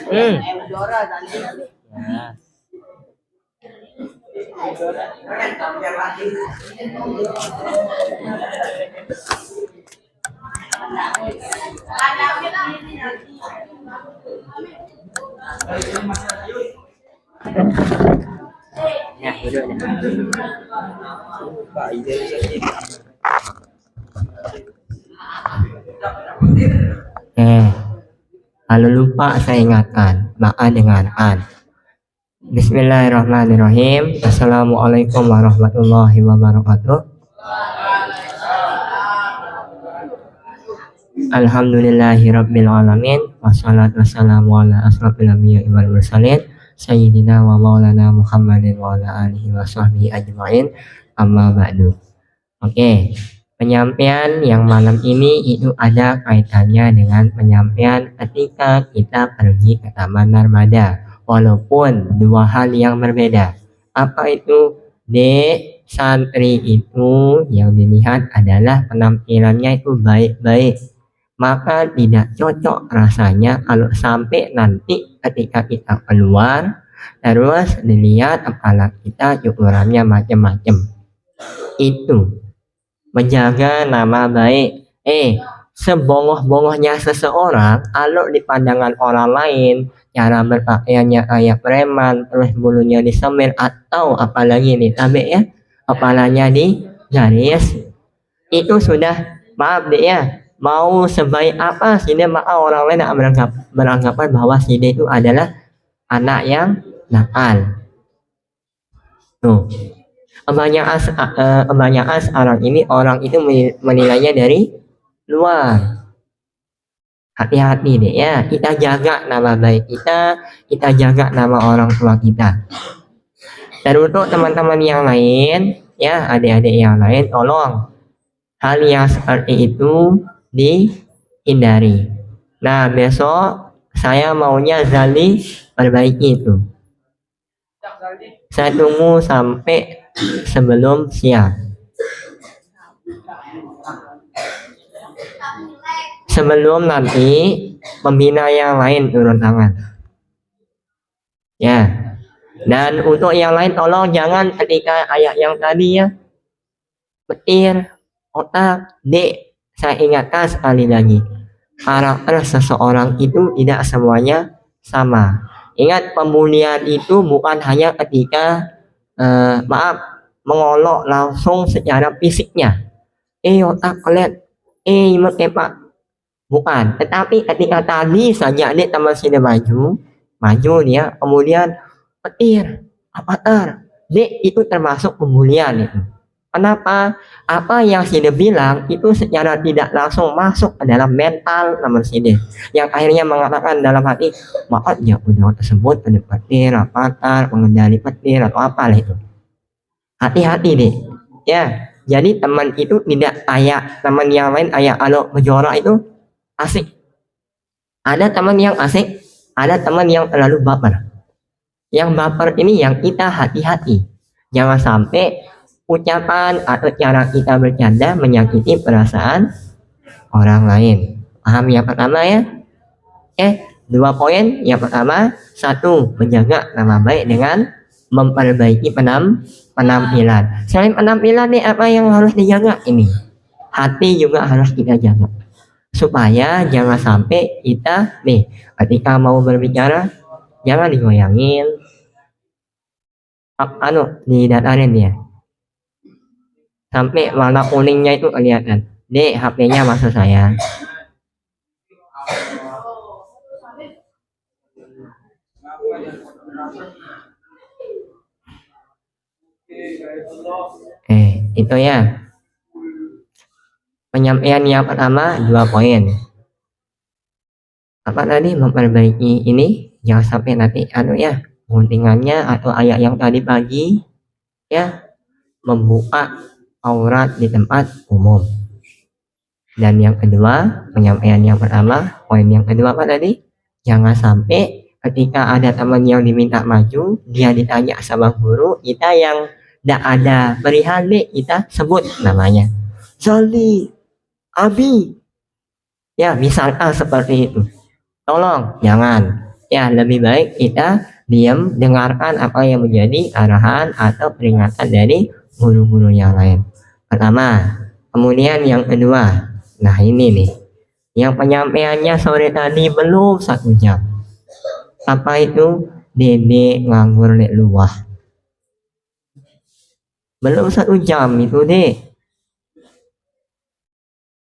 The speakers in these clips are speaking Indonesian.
Ya. Ya, duduk. Kalau lupa saya ingatkan, maka dengarkan. Bismillahirrahmanirrahim. Assalamualaikum warahmatullahi wabarakatuh. Alhamdulillahirabbil alamin. Wassalatu wassalamu ala asrofil anbiya'i wal mursalin sayyidina wa maulana Muhammadin wa ala alihi wa sahbihi ajma'in. Amma ba'du. Oke. Penyampaian yang malam ini itu ada kaitannya dengan penyampaian ketika kita pergi ke Taman Narmada, walaupun dua hal yang berbeda. Apa itu? Santri itu yang dilihat adalah penampilannya itu baik-baik, maka tidak cocok rasanya kalau sampai nanti ketika kita keluar terus dilihat kepala kita ukurannya macam-macam. Itu menjaga nama baik. Sebongoh-bongohnya seseorang, kalau di pandangan orang lain cara berpakaiannya kayak preman, terus bulunya disemir, atau apalagi nih tabe ya, kepalanya di garis, itu sudah, maaf deh ya, mau sebaik apa sih dia, maka orang lain akan beranggapan bahwa si dia itu adalah anak yang nakal. Tuh. Kebanyakan sekarang ini orang itu menilainya dari luar. Hati-hati deh ya, kita jaga nama baik kita jaga nama orang tua kita. Dan untuk teman-teman yang lain, ya adik-adik yang lain, tolong hal yang seperti itu dihindari. Nah, besok saya maunya Zali perbaiki itu. Saya tunggu sampai sebelum siang. Sebelum nanti pembina yang lain turun tangan. Ya. Dan untuk yang lain tolong jangan ketika ayat yang tadi ya, petir, otak, saya ingatkan sekali lagi. Karakter seseorang itu tidak semuanya sama. Ingat, pembulian itu bukan hanya ketika mengolok langsung secara fisiknya. Otak pelet, pak, bukan. Tetapi ketika tadi saja dia teman sini maju dia, kemudian petir, itu termasuk pembulian itu. Kenapa? Apa yang Side bilang itu secara tidak langsung masuk ke dalam mental teman Side, yang akhirnya mengatakan dalam hati, maaf ya udah tersebut ada petir, pengendali petir atau apa itu. Hati-hati deh ya. Jadi teman itu tidak kayak teman yang lain, kayak kalau menjora itu asik. Ada teman yang asik, ada teman yang terlalu baper. Yang baper ini yang kita hati-hati, jangan sampai ucapan atau cara kita bercanda menyakiti perasaan orang lain. Paham yang pertama ya? 2 poin. Yang pertama, 1, menjaga nama baik dengan memperbaiki penampilan. Selain penampilan nih, apa yang harus dijaga ini? Hati juga harus kita jaga. Supaya jangan sampai kita ketika mau berbicara jangan digoyangin, didatarin dia sampai warna kuningnya itu kelihatan. HP-nya maksud saya. Itu ya. Penyampaian yang pertama 2 poin. Apa tadi? Memperbaiki ini, jangan sampai nanti guntingannya atau ayat yang tadi pagi ya, membuka aurat di tempat umum. Dan yang kedua, penyampaian yang pertama, poin yang kedua apa tadi? Jangan sampai ketika ada teman yang diminta maju, dia ditanya sama guru, kita yang tidak ada perihal kita sebut namanya Zali, Abi, ya misalkan seperti itu. Tolong jangan. Ya, lebih baik kita diam, dengarkan apa yang menjadi arahan atau peringatan dari guru-guru yang lain. Pertama, kemudian yang kedua, nah ini nih, yang penyampaiannya sore tadi belum 1 jam. Apa itu? Dede nganggur nek luah. Belum 1 jam itu dek.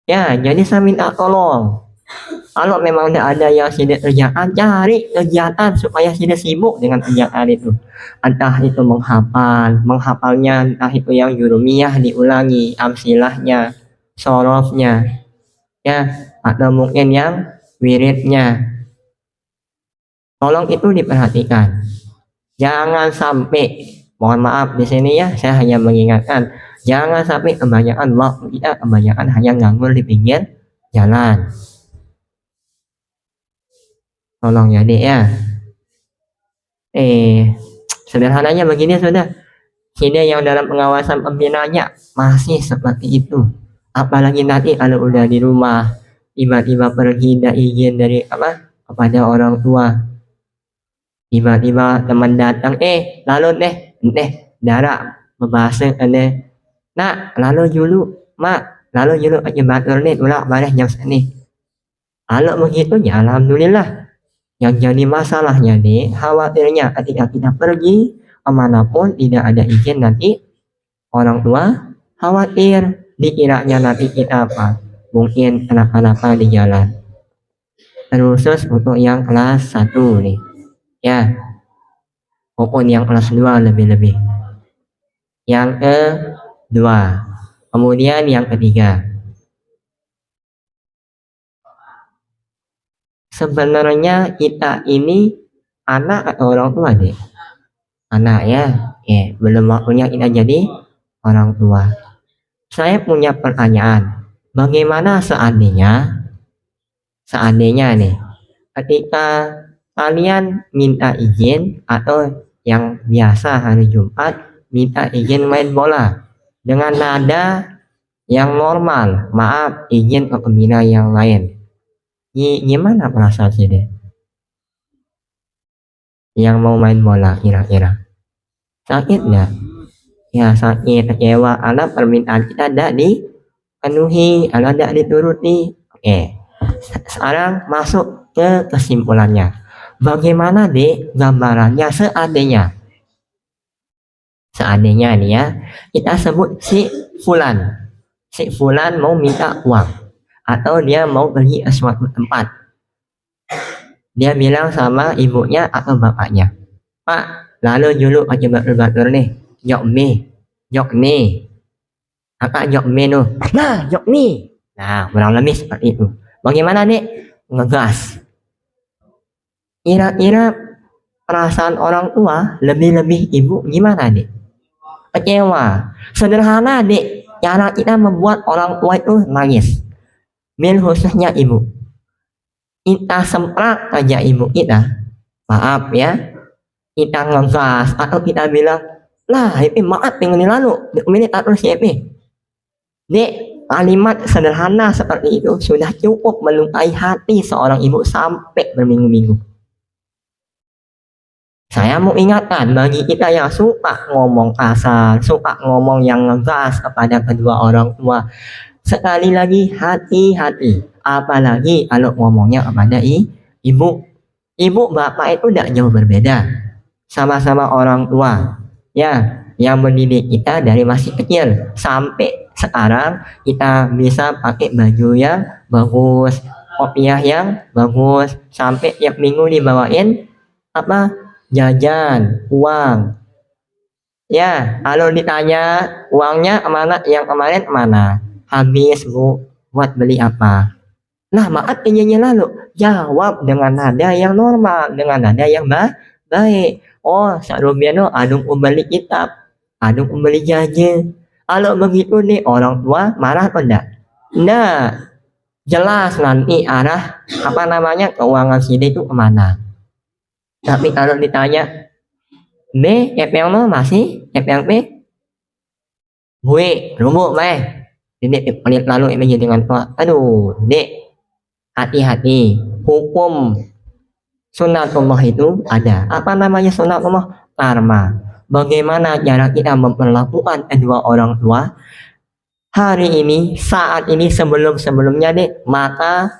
Ya, jadi saya minta tolong. Kalau memang tidak ada yang tidak kerjaan, cari kegiatan supaya tidak sibuk dengan kegiatan itu. Entah itu menghafalnya, entah itu yang jurumiyah diulangi, amsilahnya, sorofnya, ya, atau mungkin yang wiridnya. Tolong itu diperhatikan. Jangan sampai, mohon maaf di sini ya, saya hanya mengingatkan, jangan sampai kebanyakan waktu kita kebanyakan hanya nganggur di pinggir jalan. Tolong ya dek ya. Sederhananya begini sudah. Tidak yang dalam pengawasan pembinaannya masih seperti itu. Apalagi nanti kalau udah di rumah tiba-tiba pergi tidak izin dari kepada orang tua. Tiba-tiba teman datang, lalu darah membahas nak lalu dulu mak lalu dulu aja batur nih ulang balik jam sini. Kalau begitu ya alhamdulillah. Yang jadi masalahnya nih, khawatirnya ketika kita pergi kemanapun tidak ada izin nanti orang tua khawatir dikiranya nanti kita mungkin kenapa-napa di jalan. Terus untuk yang kelas 1 nih, ya, maupun yang kelas 2 lebih-lebih. Yang kedua, kemudian yang ketiga. Sebenarnya kita ini anak atau orang tua deh? Anak ya, belum waktunya kita jadi orang tua. Saya punya pertanyaan, bagaimana seandainya nih, ketika kalian minta izin atau yang biasa hari Jumat minta izin main bola dengan nada yang normal, maaf izin ke pembina yang lain. Gimana perasaan sih deh? Yang mau main bola kira-kira sakit nggak? Ya sakit, kecewa karena permintaan kita tidak dipenuhi, tidak dituruti. Oke, sekarang masuk ke kesimpulannya. Bagaimana deh gambarannya seandainya nih ya, kita sebut si Fulan mau minta uang atau dia mau pergi ke suatu tempat. Dia bilang sama ibunya atau bapaknya, Pak, lalu dulu aja batur nih, jok nih, kakak jok menu, nah jok nih, nah kurang lebih seperti itu. Bagaimana nih ngegas? Kira-kira perasaan orang tua, lebih-lebih ibu gimana nih? Kecewa. Sederhana deh, cara kita membuat orang tua itu nangis. Khususnya ibu. Kita semprak aja ibu kita, maaf ya, kita ngegas atau kita bilang, lah ini maaf yang lalu, ini terus ya Dek, kalimat sederhana seperti itu sudah cukup melukai hati seorang ibu sampai berminggu-minggu. Saya mau ingatkan bagi kita yang suka ngomong kasar, suka ngomong yang ngegas kepada kedua orang tua, sekali lagi hati-hati, apalagi kalau ngomongnya kepada ibu bapak itu tidak jauh berbeda, sama-sama orang tua, ya, yang mendidik kita dari masih kecil sampai sekarang kita bisa pakai baju yang bagus, kopiah yang bagus, sampai tiap minggu dibawain jajan, uang. Ya, kalau ditanya uangnya kemana, yang kemarin kemana? Habis bu, buat beli apa? Nah maaf ini lalu jawab dengan nada yang normal, dengan nada yang baik. Oh, Sarubiano adung membeli kitab, adung membeli jajan. Kalau begitu nih orang tua marah atau enggak? Nah, jelas nanti arah keuangan sini itu kemana. Tapi kalau ditanya B, yang no masih yang B, gue rumuk meh. Ini menit lalu ini dengan tua. Aduh, dek, hati-hati. hukum sunatullah itu ada. Apa namanya sunatullah? Karma. Bagaimana cara kita memperlakukan kedua orang tua hari ini, saat ini, sebelum-sebelumnya deh, maka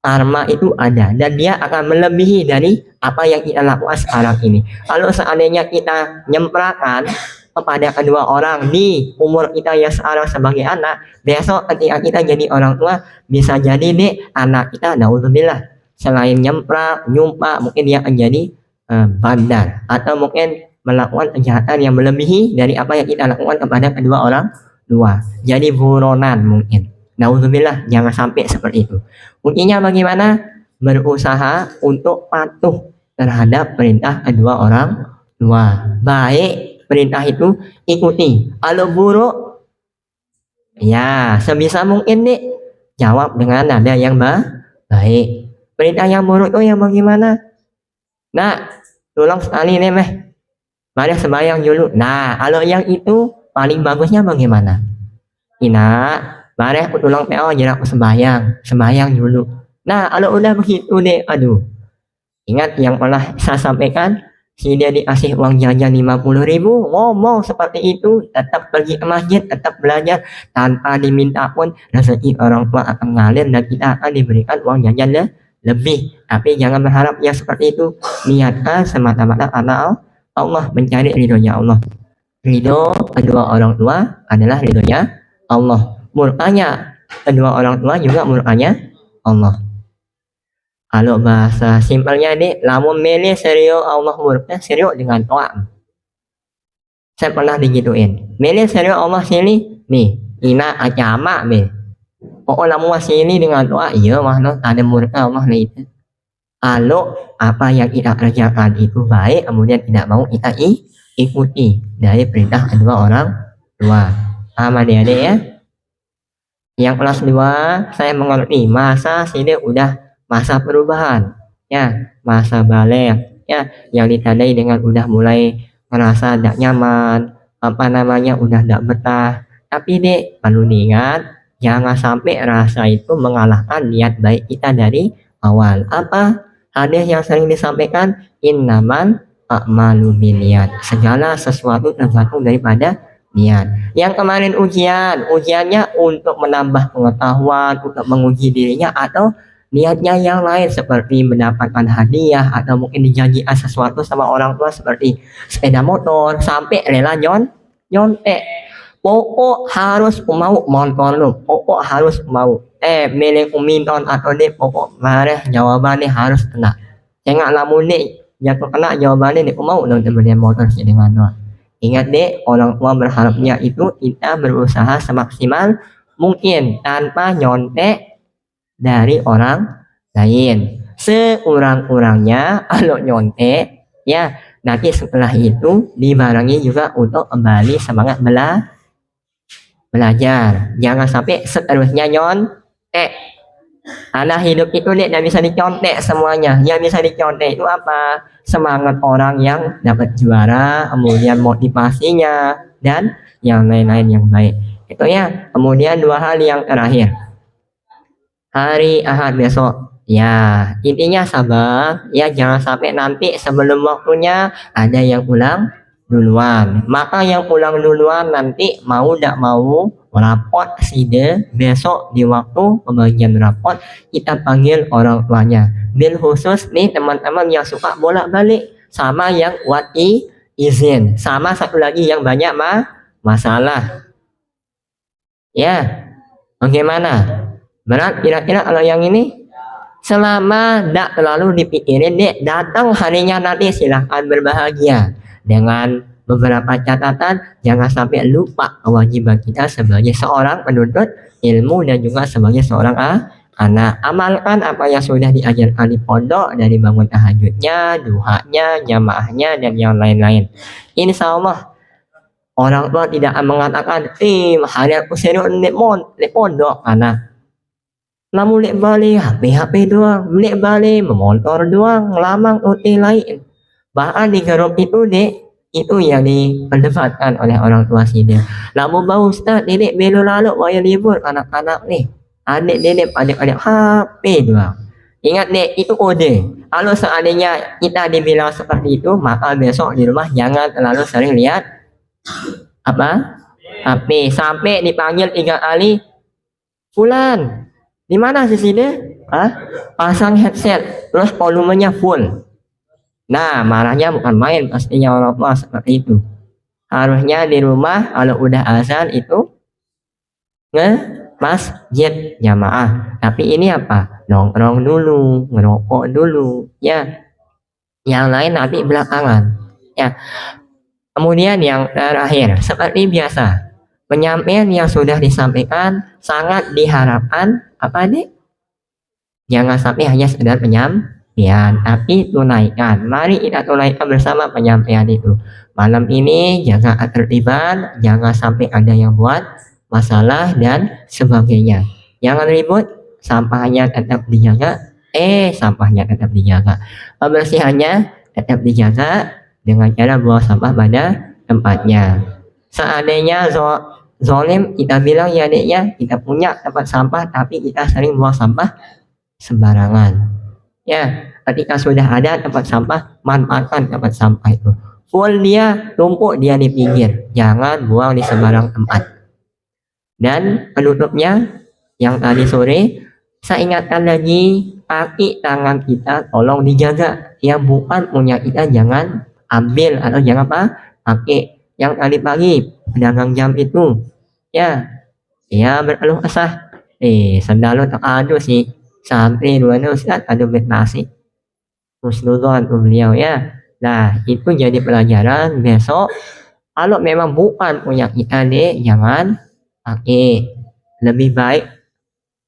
karma itu ada dan dia akan melebihi dari apa yang kita lakukan sekarang ini. Kalau seandainya kita nyemprakan kepada kedua orang di umur kita yang sekarang sebagai anak, besok ketika kita jadi orang tua bisa jadi deh anak kita naudzubillah selain nyemprak, nyumpa, mungkin dia akan jadi bandar atau mungkin melakukan kejahatan yang melebihi dari apa yang kita lakukan kepada kedua orang tua. Jadi buronan mungkin. Naudzubillah, jangan sampai seperti itu. Kuncinya bagaimana? Berusaha untuk patuh terhadap perintah kedua orang tua. Baik perintah itu ikuti. Kalau buruk, ya sebisa mungkin nih jawab dengan nada yang baik. Perintah yang buruk itu yang bagaimana? Nah, tolong sekali nih meh. Mari sembahyang dulu. Nah, kalau yang itu paling bagusnya bagaimana? Ina, mari aku tolong PO jadi aku sembahyang dulu. Nah, kalau udah begitu deh, aduh. Ingat yang pernah saya sampaikan, si dia dikasih uang jajan 50.000, ngomong seperti itu, tetap pergi ke masjid, tetap belajar, tanpa diminta pun rezeki orang tua akan ngalir dan kita akan diberikan uang jajan lebih. Tapi jangan berharap yang seperti itu, niatkan semata-mata karena Allah, mencari ridhonya Allah. Ridho kedua orang tua adalah ridhonya Allah. Murkanya kedua orang tua juga murkanya Allah. Kalau bahasa simpelnya nih, lamun milih serius Allah murka, serius dengan toa. Saya pernah digituin. Milih serius Allah sini, nih, ina acama nih. Oh, lamun sini dengan toa, iya mah no, ada murka Allah nih itu. Kalau apa yang kita kerjakan itu baik, kemudian tidak mau kita ikuti dari perintah kedua orang tua. Paham adik-adik ya? Yang kelas 2 saya mengerti masa sini udah masa perubahan ya, masa balik ya, yang ditandai dengan udah mulai merasa tidak nyaman, apa namanya udah tidak betah. Tapi dek perlu diingat, jangan sampai rasa itu mengalahkan niat baik kita dari awal. Apa hadis yang sering disampaikan, innaman a'malu binniyat, segala sesuatu tergantung daripada niat. Yang kemarin ujiannya untuk menambah pengetahuan, untuk menguji dirinya, atau niatnya yang lain seperti mendapatkan hadiah atau mungkin dijanjikan sesuatu sama orang tua seperti sepeda motor, sampai rela nyontek. Pokok harus mau motor lu, pokok harus mau milih uminton atau deh pokok marah jawabannya harus kena. Jangan lamun deh jatuh kena jawabannya deh mau nonton motor sih dengan doa. Ingat deh, orang tua berharapnya itu kita berusaha semaksimal mungkin tanpa nyontek dari orang lain. Sekurang-kurangnya kalau nyontek ya nanti setelah itu dibarengi juga untuk kembali semangat belajar. Jangan sampai seterusnya nyontek. Anak hidup itu tidak bisa dicontek semuanya. Yang bisa dicontek itu apa? Semangat orang yang dapat juara, kemudian motivasinya dan yang lain-lain yang baik. Itu ya. Kemudian 2 hal yang terakhir. Hari Ahad besok. Ya, intinya sabar. Ya, jangan sampai nanti sebelum waktunya ada yang pulang duluan. Maka yang pulang duluan nanti mau tidak mau rapot side besok di waktu pembagian rapot kita panggil orang tuanya. Bil khusus nih teman-teman yang suka bolak-balik, sama yang wati izin, sama satu lagi yang banyak masalah. Ya, bagaimana? Berat kira-kira kalau yang ini? Selama tidak terlalu dipikirin deh, datang harinya nanti silahkan berbahagia dengan beberapa catatan. Jangan sampai lupa kewajiban kita sebagai seorang penuntut ilmu dan juga sebagai seorang anak. Amalkan apa yang sudah diajarkan di pondok, dari bangun tahajudnya, duhanya, jamaahnya, dan yang lain-lain. Insya Allah orang tua tidak akan mengatakan hari aku serius di pondok anak. Namun lek balik HP doang, lek balik memotor doang, ngelamang OT lain. Bahkan di grup itu dek, itu yang diperdebatkan oleh orang tua sini. Lalu bau Ustaz, dedek belo lalu waya libur anak-anak nih. Adik-dedek adik-adik HP doang. Ingat deh, itu kode. Kalau seandainya kita dibilang seperti itu, maka besok di rumah jangan terlalu sering lihat apa HP sampai dipanggil 3 kali, Fulan, di mana sih sini? Pasang headset, terus volumenya full. Nah, marahnya bukan main pastinya orang tua seperti itu. Harusnya di rumah kalau udah azan itu masjid jamaah. Tapi ini apa? Nongkrong dulu, ngerokok dulu, ya. Yang lain nanti belakangan. Ya. Kemudian yang terakhir, seperti biasa, penyampaian yang sudah disampaikan sangat diharapkan apa nih? Jangan sampai hanya sekedar penyampaian, tapi tunaikan. Mari kita tunaikan bersama penyampaian itu. Malam ini jaga ketertiban, jangan sampai ada yang buat masalah dan sebagainya. Jangan ribut, sampahnya tetap dijaga. Sampahnya tetap dijaga. Kebersihannya tetap dijaga dengan cara buang sampah pada tempatnya. Seandainya zolim, kita bilang ya adiknya, kita punya tempat sampah tapi kita sering buang sampah sembarangan. Ya, ketika sudah ada tempat sampah, manfaatkan tempat sampah itu. Full dia, tumpuk dia di pinggir. Jangan buang di sembarang tempat. Dan penutupnya, yang tadi sore, saya ingatkan lagi, kaki tangan kita tolong dijaga. Yang bukan punya kita jangan ambil atau jangan apa? Pakai. Yang tadi pagi, pedagang jam itu, ya berkeluh kesah. Sendal tak ada sih. Sampai dua Ustaz ada nasi husnuzon beliau ya. Nah itu jadi pelajaran besok. Kalau memang bukan punya kita deh, jangan pakai. Lebih baik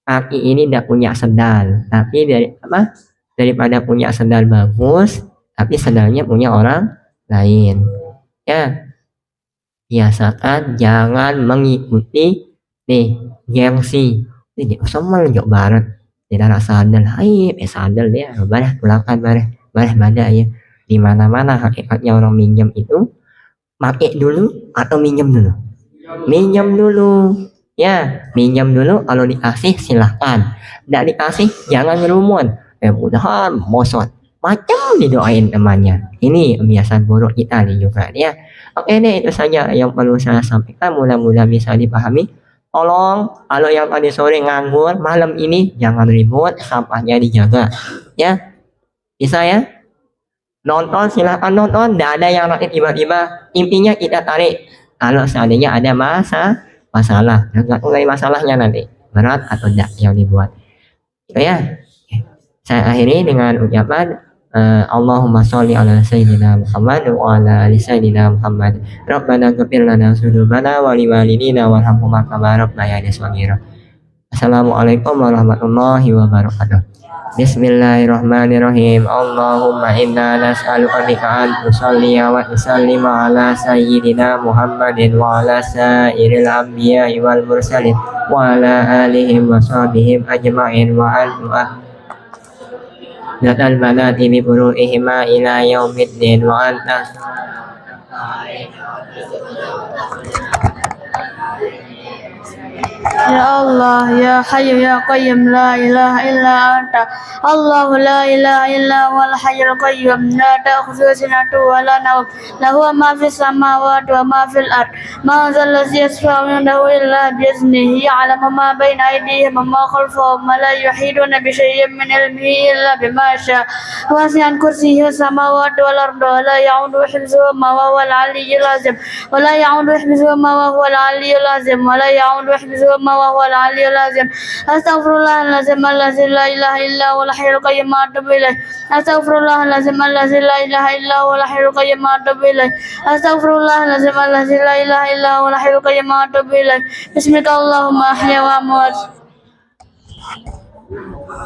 kaki ini tidak punya sendal, tapi daripada punya sendal bagus tapi sendalnya punya orang lain. Ya, biasakan jangan mengikuti gengsi. Ini semua jauh barat tidak ada sandal, sandal dia, bareh pulangkan bareh bada ya. Di mana-mana hakikatnya orang minjem itu pakai dulu atau minjem dulu. Minjem dulu, ya minjem dulu. Kalau dikasih silahkan, tidak dikasih jangan ngerumun. Mudahan mosot macam didoain temannya. Ini kebiasaan buruk kita nih juga ya. Oke deh, itu saja yang perlu saya sampaikan, mudah-mudahan bisa dipahami. Tolong kalau yang tadi sore nganggur, malam ini jangan ribut, sampahnya dijaga ya. Bisa ya, nonton silahkan nonton, tidak ada yang nanti tiba-tiba. Intinya kita tarik kalau seandainya ada masalah, jangan mulai masalahnya nanti berat atau tidak yang dibuat itu ya. Saya akhiri dengan ucapan Allahumma sholli ala sayyidina Muhammad wa ala ali sayyidina Muhammad. Rabbana ighfir lana dzunubana wa liwalidina warhamhuma kama rabbayani shaghira. Assalamualaikum warahmatullahi wabarakatuh. Bismillahirrahmanirrahim. Allahumma inna nas'aluka bika an tusalliya wa tusallima ala sayyidina Muhammadin wa ala sairil anbiya'i wal mursalin wa ala alihim wa sahbihim ajma'in wa an Natal banati bi furu'ihima ila yaumiddin wa anta Ya Allah, Ya Hayyu Ya Qayyum, La ilaha illa anta. Allahu la ilaha illa huwal hayyul qayyum, la ta'khudhuhu sinatun wa la nawm, lahu ma fis samawati wa ma fil ard. Man dhal ladzi yashfa'u 'indahu illa bi'iznihi, ya'lamu ma bayna aydihim wa ma khalfahum, wa la yuhituna bi shay'in min 'ilmihi illa bima sha'a. Wasi'a kursiyyuhu samawati wal arda, wa la ya'uduhu hifdhuhuma wa huwal 'aliyyul 'azim. Wa la ya'uduhu hifdhuhuma wa huwal 'aliyyul 'azim. Wa la ya'uduhu hifdhuhuma wa huwal 'aliyyul 'azim. Astaghfirullahalazim allazi la ilaha illa huwal hayyul qayyum wa atubu ilaih. Astaghfirullahalazim allazi la ilaha illa huwal hayyul qayyum wa atubu ilaih. Astaghfirullahalazim allazi la ilaha illa huwal hayyul qayyum wa atubu ilaih. Bismillahirrahmanirrahim. Allahumma ahya wa amwat.